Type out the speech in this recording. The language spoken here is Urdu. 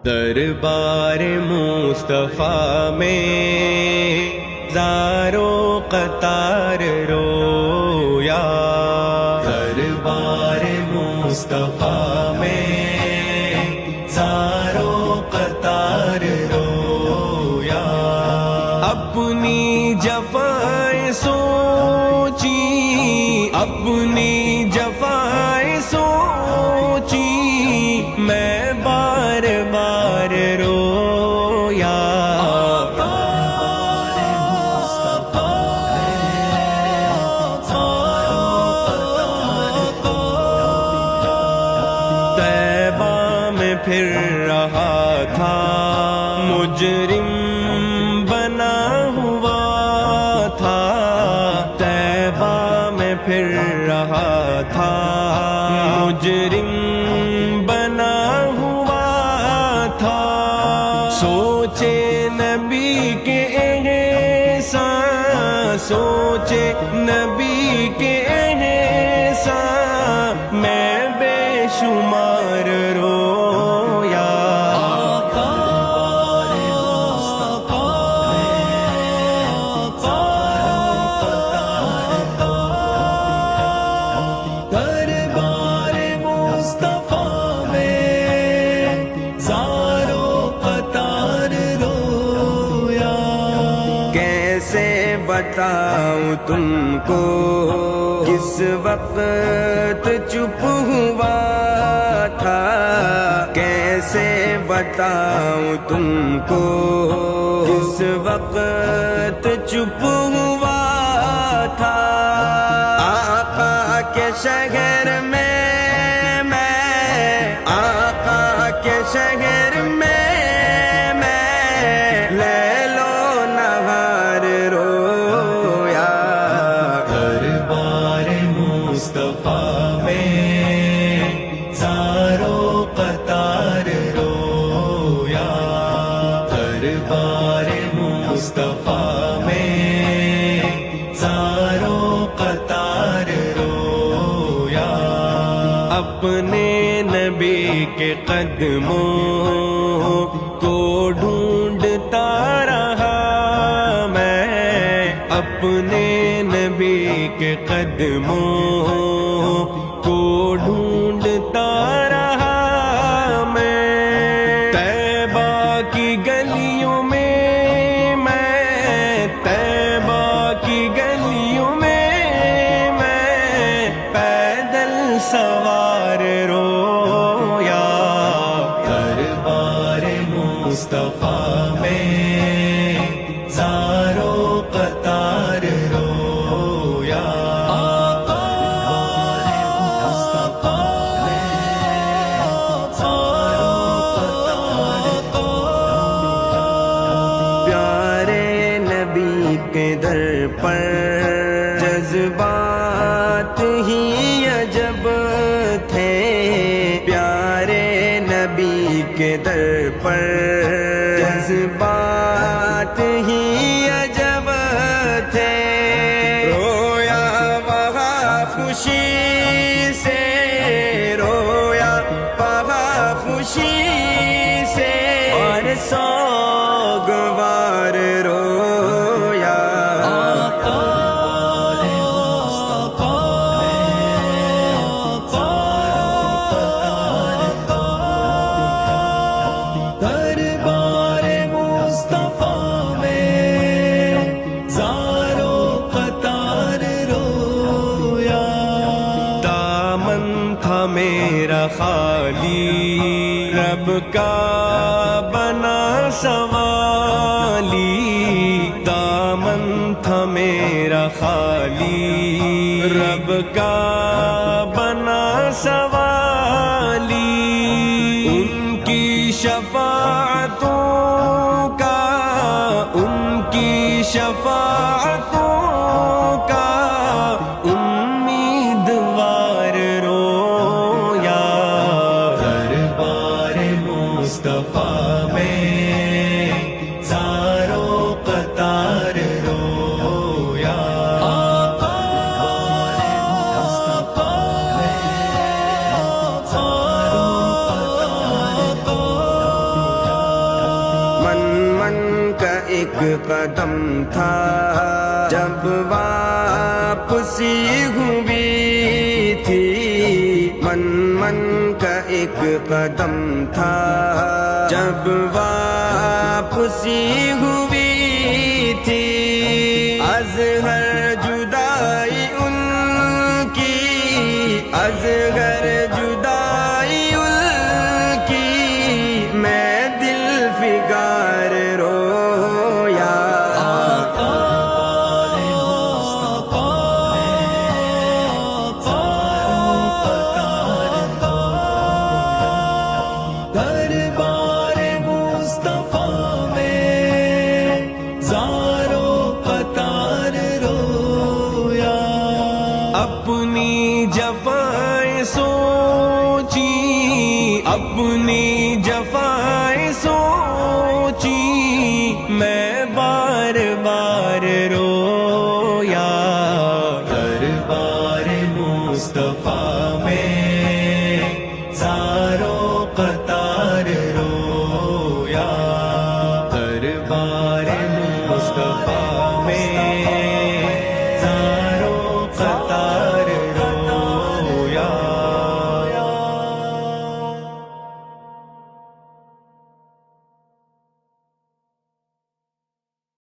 دربار مصطفیٰ میں زارو قطار رویا، دربار مصطفیٰ میں زارو قطار رویا، اپنی جفائیں سوچی، اپنی جفائیں سوچی، میں بار بار رویا، طیبہ میں پھر رہا تھا مجرم بنا ہوا تھا، طیبہ میں پھر رہا تھا مجرم بنا ہوا تھا، سوچے نبی کے احسان، سوچے نبی کے احسان، میں بے شمار رویا، دربار مصطفیٰ میں زارو قطار رویا، کیسے بتاؤں تم کو کس وقت چپ ہوا تھا، کیسے بتاؤں تم کو کس وقت چپ ہوا تھا، آقا کے شہر میں آقا کے شہر میں لیل و نہار رویا، دربار مصطفیٰ میں زارو قطار رویا، دربار مصطفیٰ میں زارو قطار رویا، اپنے نبی کے قدموں کو ڈھونڈتا رہا میں، اپنے نبی کے قدموں کو ڈھونڈتا رہا میں، طیبہ کی گلیوں میں طیبہ کی گلیوں میں پیدل سوار رویا، دربار مصطفیٰ میں زارو قطار رویا، پیارے نبی کے در پر جذبات ہی عجب تھے، پیارے نبی کے در پر جذبات ہی عجب تھے، رویا وہاں خوشی سے، رویا وہاں خوشی سے، اور سوگوار رویا، دربار مصطفیٰ میں زارو قطار رویا، دامن تھا میرا خالی رب کا بنا سوالی، دامن تھا میرا خالی رب کا بنا سوالی، ان کی شفاعتوں کا، ان کی شفاعتوں کا امیدوار رو ایک قدم تھا جب واپسی ہوئی تھی، من کا ایک قدم تھا جب واپسی ہوئی تھی، ازہر جدائی ان کی، ازہر جدائی ان کی، میں دل فگار رویا، دربار مصطفیٰ میں زاروں قطار رویا، اپنی جفائیں سوچی، اپنی جفائیں سوچی، میں بار بار رویا، دربار مصطفیٰ